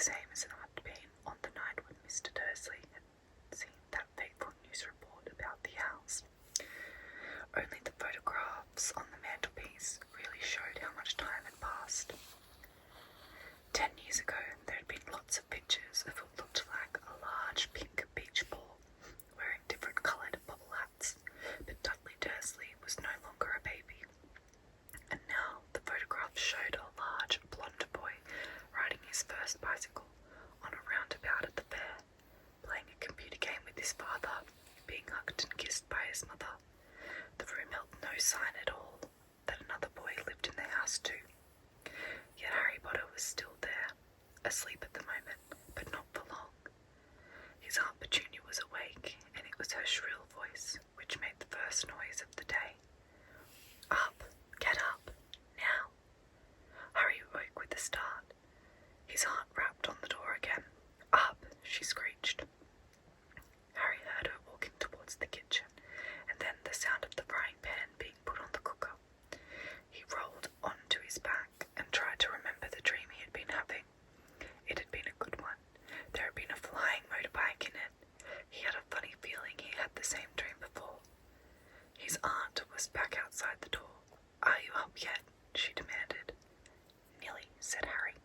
same as it had been on the night when Mr. Dursley had seen that fateful news report about the house. Only the photographs on the mantelpiece really showed how much time had passed. 10 years ago, there had been lots of pictures of what looked like a large pink beach ball, wearing different coloured bubble hats, but Dudley Dursley was no longer a baby. And now the photographs showed a large blonde boy riding his first bicycle on a roundabout at the fair, playing a computer game with his father, being hugged and kissed by his mother. The room held no sign at all that another boy lived in the house too. Yet Harry Potter was still there, asleep at the moment, but not for long. His Aunt Petunia was awake, and it was her shrill voice which made the first noise of the day. Up! Get up! Now! Harry awoke with a start. His aunt rapped on the door again. Up! She screeched. Harry heard her walking towards the kitchen, and then the sound of the frying pan being put on the cooker. He rolled onto his back and tried to remember the dream he had been having. It had been a good one. There had been a flying motorbike in it. He had a funny feeling he had the same dream before. His aunt was back outside the door. Are you up yet? She demanded. Nearly, said Harry.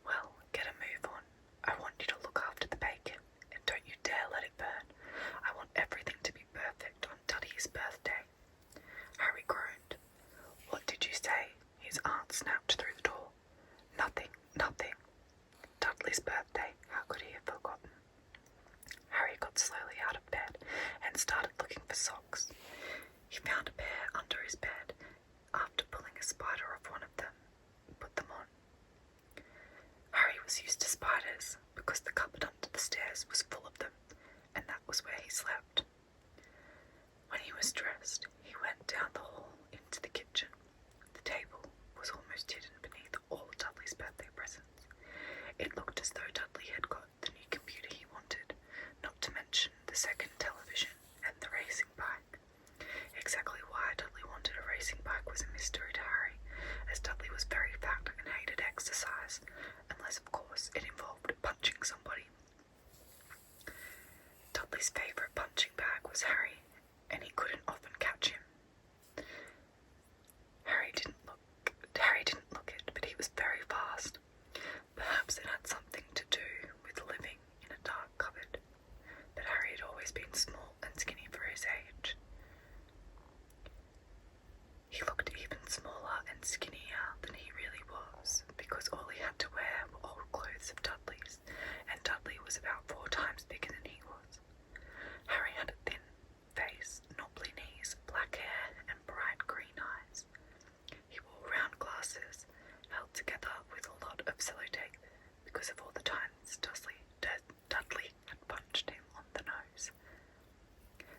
Well, get a move on. I want you to look after the bacon, and don't you dare let it burn. I want everything to be perfect on Dudley's birthday. Harry groaned. What did you say? His aunt snapped through the door. Nothing, nothing. Dudley's birthday, how could he have forgotten? Harry got slowly out of bed and started looking for socks. He found a pair under his bed. After pulling a spider off one of them, put them on. Harry was used to spiders because the cupboard under the stairs was full of them, and that was where he slept. When he was dressed, he went down the hall into the kitchen. The table was almost hidden beneath all of Dudley's birthday presents. It looked as though Dudley had got the new computer he wanted, not to mention the second television and the racing bike. Exactly why Dudley wanted a racing bike was a mystery to Harry, as Dudley was very fat and hated exercise, unless of course it involved punching somebody. Dudley's favourite punching bag was Harry, and he couldn't often catch him. Harry didn't look it, but he was very fast. Perhaps it had something to do with living in a dark cupboard, but Harry had always been small and skinny for his age. He looked even smaller and skinnier than he really was, because all he had to wear were old clothes of Dudley's, and Dudley was about 4 times bigger than he was. Harry had a thin face, knobbly knees, black hair, and bright green eyes. He wore round glasses, held together with a lot of sellotape, because of all the times Dudley had punched him on the nose.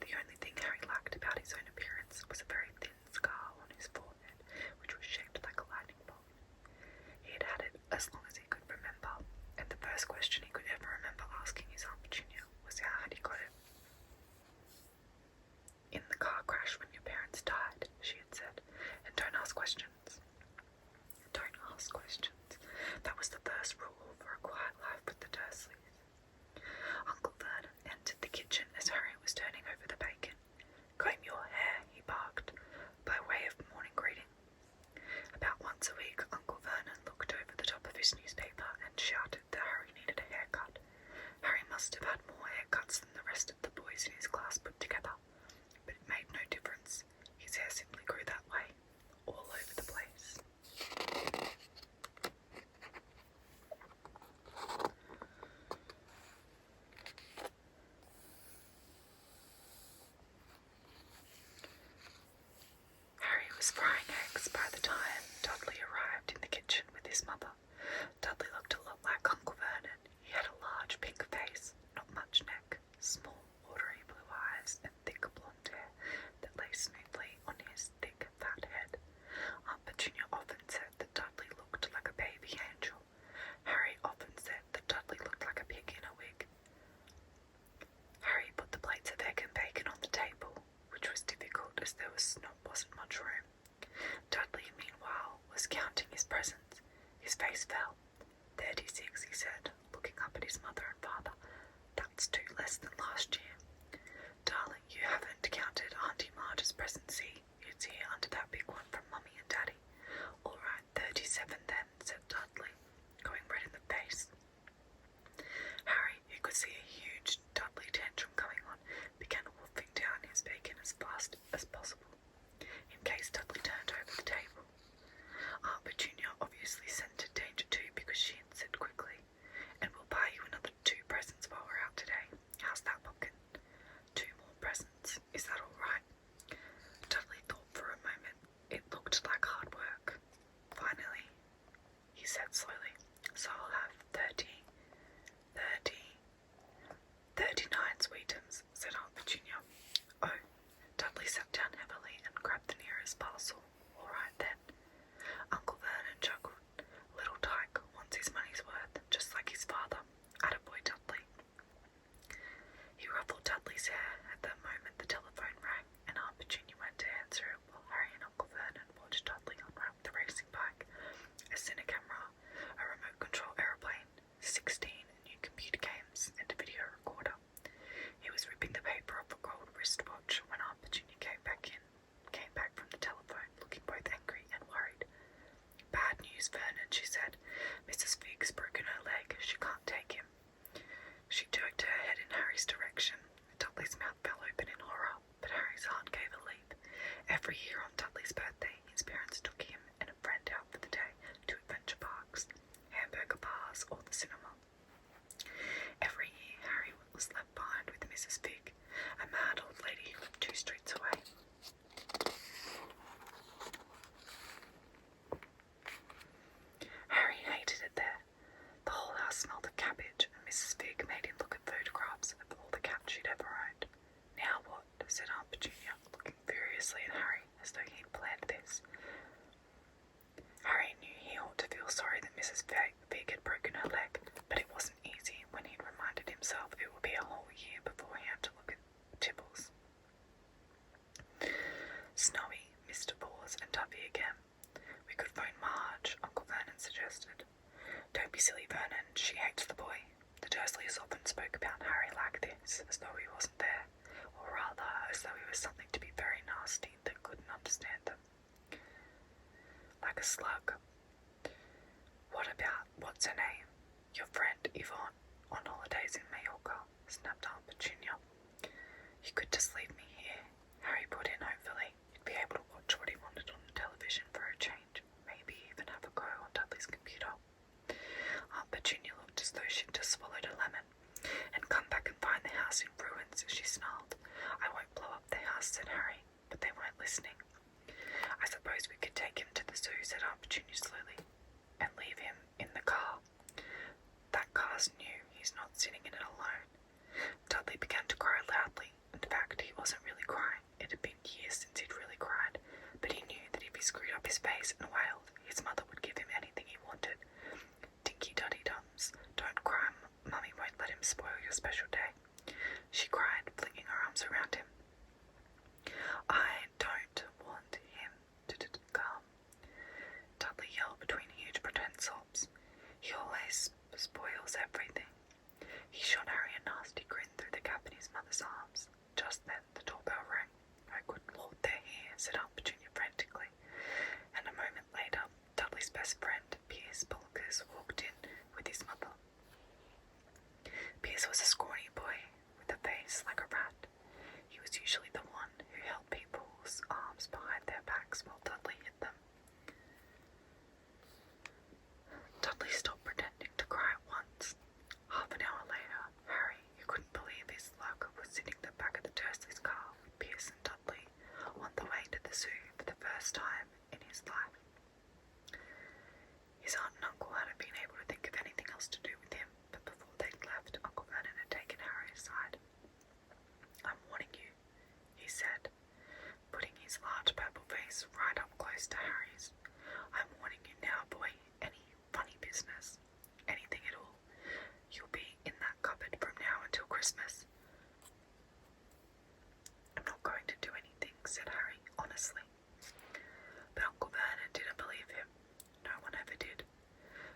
The only thing Harry liked about his own appearance was a very thin scar on his forehead, which was shaped like a lightning bolt. He had had it as long as he could remember, and the first question he could ever remember asking his Aunt Petunia was how had he got it. In the car crash when your parents died, she had said, and don't ask questions. Don't ask questions. That was the first rule for a quiet life with the Dursleys. Uncle Vernon entered the kitchen as Harry was turning over the bacon. Comb your hair, he barked, by way of morning greeting. About once a week, Uncle Vernon looked over the top of his newspaper and shouted that Harry needed a haircut. Harry must have had more haircuts than the rest of the boys in his class put together, but it made no difference. His hair simply grew that way, all over the place. Harry was frying eggs by the time Dudley arrived in the kitchen with his mother. Dudley looked a lot like Uncle Vernon. He had a large pink face, not much neck, small, watery blue eyes, and thick blonde hair that lay smoothly on his thick, fat head. Aunt Petunia often said that Dudley looked like a baby angel. Harry often said that Dudley looked like a pig in a wig. Harry put the plates of egg and bacon on the table, which was difficult as there wasn't much room. Dudley, meanwhile, was counting his presents, his face said slowly. So I'll have 39 sweetums, said Aunt Petunia. Oh, Dudley sat down heavily and grabbed the nearest parcel. All right then. Uncle Vernon chuckled. Little Tyke wants his money's worth, just like his father. Attaboy Dudley. He ruffled Dudley's hair. At that moment the telephone rang, and Aunt Petunia went to answer it while Harry and Uncle Vernon watched Dudley unwrap the racing bike, a cine camera, a remote control aeroplane, 16 new computer games, and a video recorder. He was ripping the paper off a gold wristwatch when Aunt Petunia came back from the telephone, looking both angry and worried. Bad news, Vernon, she said. Mrs. Fig's broken her leg. She can't take him. She jerked her head in Harry's direction. Dudley's mouth fell open in horror, but Harry's heart gave a leap. Every year on Dudley's birthday, his parents took him and a friend out for the day to adventure parks, hamburger bars, or the cinema. Every year, Harry was left behind with Mrs. Fig, a mad old lady who lived 2 streets away. Harry hated it there. The whole house smelled of cabbage, and Mrs. Fig made him look at photographs of all the cats she'd ever owned. Now what? Said Aunt Petunia, looking furiously at Harry as though he'd planned this. Harry knew he ought to feel sorry that Mrs. Fig had broken her leg, but it wasn't easy when he'd reminded himself it would be a whole year before he had to look at Tibbles. Snowy, Mr. Paws, and Tuppy again. We could phone Marge, Uncle Vernon suggested. Don't be silly, Vernon. She hates the boy. The Dursleys often spoke about Harry like this, as though he wasn't there, or rather, as though he was something to be very nasty that couldn't understand them. Like a slug. What's her name? Your friend, Yvonne, on holidays in Mallorca, snapped Aunt Petunia. You could just leave me here, Harry put in hopefully. You'd be able to watch what he wanted on the television for a change, maybe even have a go on Dudley's computer. Aunt Petunia looked as though she'd just swallowed a lemon. And come back and find the house in ruins, she snarled. I won't blow up the house, said Harry, but they weren't listening. I suppose we could take him to the zoo, said Aunt Petunia slowly, and leave him in the car. That car's new, he's not sitting in it alone. Dudley began to cry loudly. In fact, he wasn't really crying. It had been years since he'd really cried, but he knew that if he screwed up his face and wailed, his mother would give him anything he wanted. Dinky Duddy Dums, don't cry, Mummy won't let him spoil your special day. She cried, flinging her arms around him. I don't want him to come. Dudley yelled between huge pretend sobs. He always spoils everything. He shot Harry a nasty grin through the gap in his mother's arms. Just then the doorbell rang. Oh, good Lord, they're here, said Aunt Petunia frantically. And a moment later, Dudley's best friend, Piers Bulkers, walked in with his mother. Piers was a scrawny boy with a face like a rat. He was usually the one who held people's arms behind their backs while Dudley hit them. Dudley stopped pretending to cry at once. Half an hour later, Harry, who couldn't believe his luck, was sitting at the back of the Dursleys' car with Piers and Dudley on the way to the zoo for the first time in his life. His aunt and uncle hadn't been able to think of anything else to do with him, but before they'd left, Uncle Vernon had taken Harry aside. I'm warning you, he said, putting his large purple face right up close to Harry's. I'm warning you now, boy. Any funny business, anything at all, you'll be in that cupboard from now until Christmas. I'm not going to do anything, said Harry, honestly. But Uncle Vernon didn't believe him. No one ever did.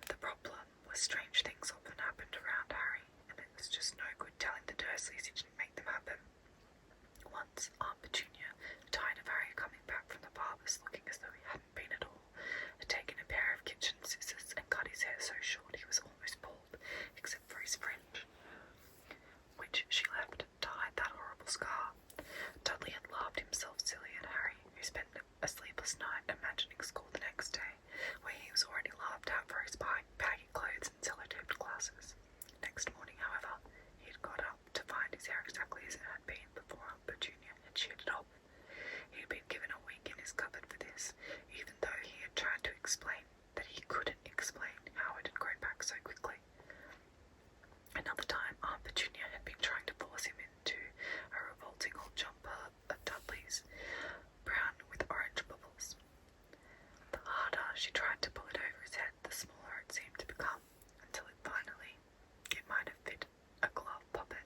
The problem was strange things often happened around Harry, and it was just no good telling the Dursleys he didn't make them happen. Once, Aunt Petunia, tired of Harry coming back from the barber's looking as though he hadn't been at all, had taken a pair of kitchen scissors and cut his hair so short he was almost bald, except for his fringe, which she left to hide that horrible scar. Dudley had laughed himself silly at Harry, who spent a sleepless night imagining school the next day, where he was already laughed at for his baggy clothes and sellotaped glasses. Next morning, however, he had got up to find his hair exactly as it had been before Aunt Petunia had sheared it off. He had been given a week in his cupboard for this, even though he had tried to explain that he couldn't explain. she tried to pull it over his head, the smaller it seemed to become, until it might have fit a glove puppet,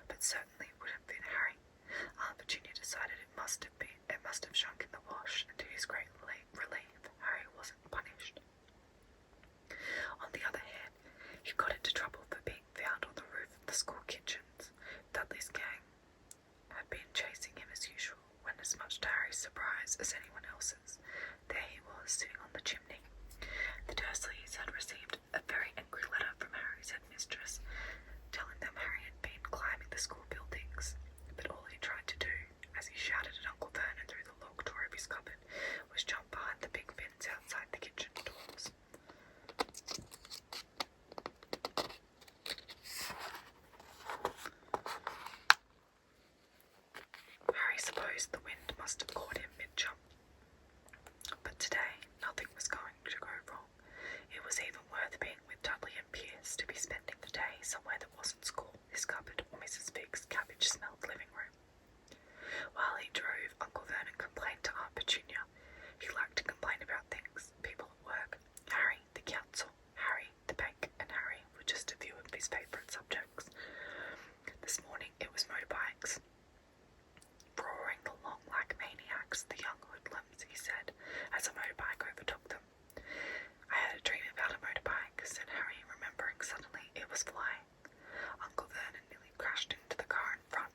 but certainly wouldn't fit Harry. Aunt Virginia decided it must have shrunk in the wash, and to his great relief, Harry wasn't punished. On the other hand, he got into trouble for being found on the roof of the school kitchens. Dudley's gang had been chasing him as usual, when as much to Harry's surprise as anyone else's, there he was sitting on the chimney. The Dursleys had received a very angry letter from Harry's headmistress, telling them Harry had been climbing the school buildings, but all he tried to do, as he shouted at Uncle Vernon through the locked door of his cupboard, was jump behind the big bins outside the kitchen doors. Harry supposed the wind must have caught him mid-jump, but today nothing was going to go wrong. It was even worth being with Dudley and Pierce to be spending the day somewhere that wasn't school, his cupboard, or Mrs. Fig's cabbage-smelled living room. While he drove, Uncle Vernon complained to Aunt Petunia. He liked to complain about things, people at work. Harry, the council, Harry, the bank, and Harry were just a few of his favourite subjects. This morning it was motorbikes. Roaring along like maniacs, the young hoodlums, he said, as a motorbike overtook them. I had a dream about a motorbike, said Harry, remembering suddenly it was flying. Uncle Vernon nearly crashed into the car in front.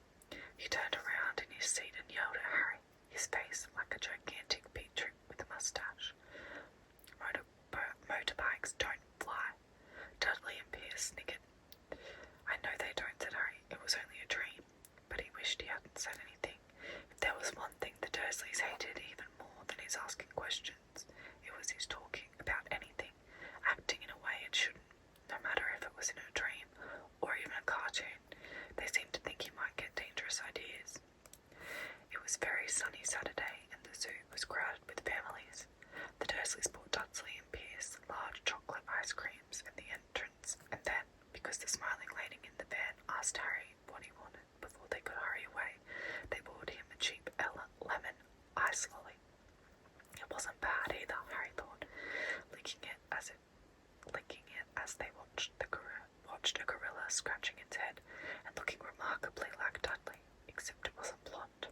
He turned around in his seat and yelled at Harry, his face like a gigantic beetroot with a moustache. Motorbikes don't fly. Dudley and Pierce sniggered. I know they don't, said Harry. It was only a dream, but he wished he hadn't said anything. If there was one thing the Dursleys hated even more than his asking questions, it was his talking about anything, acting in a way it shouldn't, no matter if it was in a dream or even a cartoon. They seemed to think he might get dangerous ideas. It was very sunny Saturday, and the zoo was crowded with families. The Dursleys bought Dudley and Pierce large chocolate ice creams at the entrance, and then, because the smiling lady in the van asked Harry what he wanted before they could hurry away, they bought him a cheap lemon ice lolly. It wasn't bad either, Harry thought, licking it as they watched a gorilla scratching its head and looking remarkably like Dudley, except it wasn't blonde.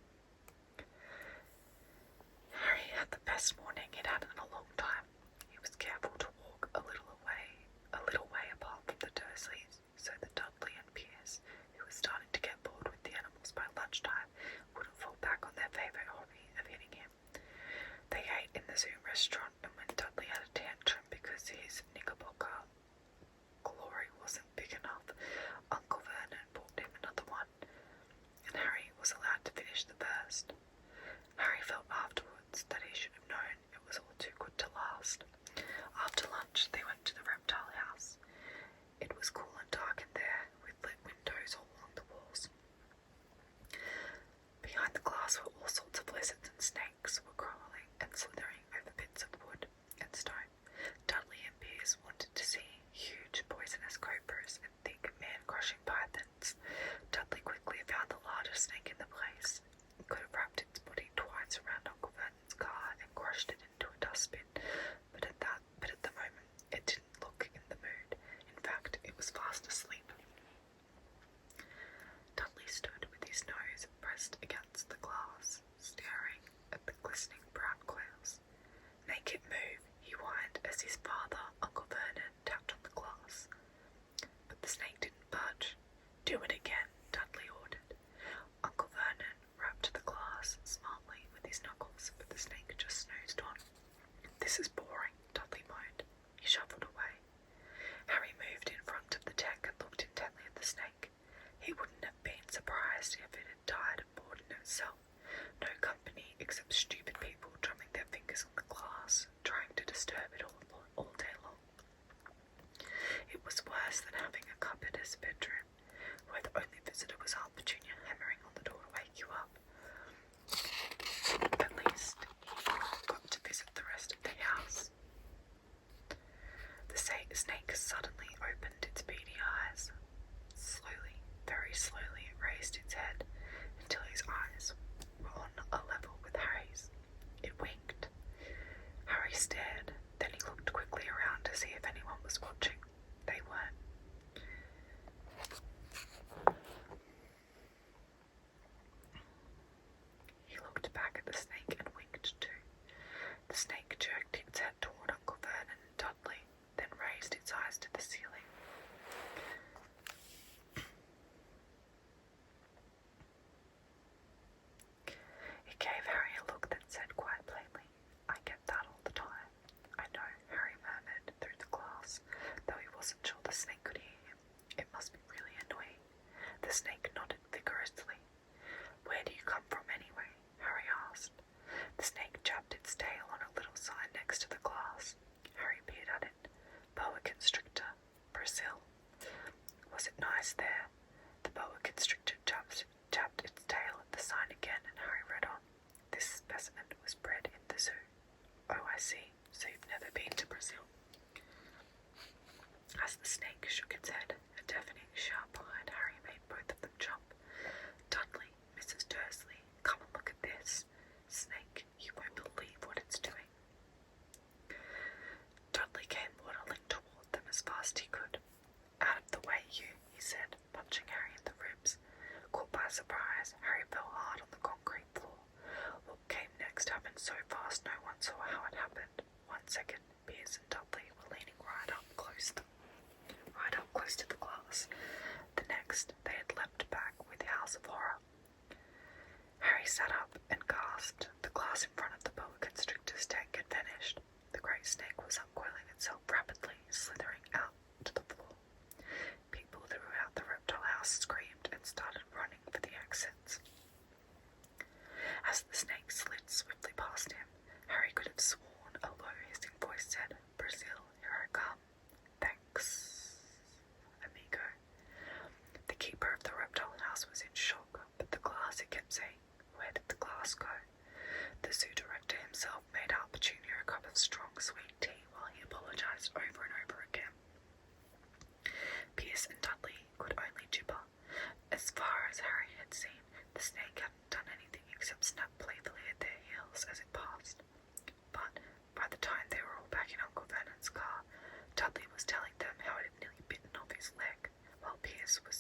Harry had the best morning he'd had in a long time. He was careful to walk a little way apart from the Dursleys, so that Dudley and Pierce, who were starting to get bored with the animals by lunchtime, wouldn't fall back on their favourite hobby of hitting him. They ate in the zoo restaurant, and when Dudley had a tantrum because his knickerbocker glory wasn't big enough, Uncle Vernon bought him another one, and Harry was allowed to finish the first. Harry felt afterwards that he should have known it was all too good to last. After lunch, they went to the reptile house. It was cool and dark in there, with lit windows all along the walls. Behind the glass were all sorts of lizards and snakes were crawling and slithering over bits of wood and stone. Dudley and Pierce wanted to see huge poisonous cobras and thick man-crushing pythons. Dudley quickly found the largest snake in the place. It could have wrapped its body twice around Uncle Vernon's car and crushed it into a dustbin, but at the moment it didn't look in the mood. In fact, it was fast asleep. Dudley stood with his nose pressed against the glass, staring at the glistening brown coils. Make it move, he whined as his father, Uncle Vernon, tapped on the glass. But the snake didn't budge. Do it again, Dudley ordered. Uncle Vernon rapped the glass smartly with his knuckles, but the snake just snoozed on. This is boring, Dudley moaned. He shuffled away. Harry moved in front of the tank and looked intently at the snake. He wouldn't have been surprised if it had died of boredom itself. No company except stupid people drumming their fingers on the glass, trying to disturb it all day long. It was worse than having a cupboard as a bedroom, where the only visitor was Aunt Petunia hammering on the door to wake you up. At least he got to visit the rest of the house. The snake suddenly opened its beady eyes. Slowly, very slowly, it raised its head until his eyes were on a level with Harry's. It winked. Harry stared, then wasn't sure the snake could hear him. It must be really annoying. The snake nodded vigorously. Where do you come from anyway? Harry asked. The snake jabbed its tail on a little sign next to the glass. Harry peered at it. Boa constrictor, Brazil. Was it nice there? The boa constrictor jabbed its tail at the sign again, and Harry read on. This specimen was bred in the zoo. Oh, I see. So you've never been to Brazil? As the snake shook its head, a deafening shout behind Harry made both of them jump. Dudley, Mrs. Dursley, come and look at this. Snake, you won't believe what it's doing. Dudley came waddling toward them as fast as he could. Out of the way, you, he said, punching Harry in the ribs. Caught by surprise, Harry fell hard on the concrete floor. What came next happened so fast no one saw how it happened. 1 second, Piers and Dudley were leaning right up close to the glass. The next, they had leapt back with howls of horror. Harry sat up and gasped. The glass in front of the boa constrictor's tank had vanished. The great snake was uncoiling itself rapidly, slithering out to the floor. People throughout the reptile house screamed and started running for the exits. As the snake slid swiftly past him, Harry could have sworn a low hissing voice said, Brazil, here I come. Thanks, amigo. The keeper of the reptile house was in shock, but the glass, it kept saying, where did the glass go? The zoo director himself made up Junior a cup of strong sweet tea while he apologized over and over again. Piers and Dudley could only gibber. As far as Harry had seen, the snake hadn't done anything except snap playfully at their heels as it passed. But by the time they were all back in Uncle Vernon's car, Dudley was telling them how it had nearly bitten off his leg, while Piers was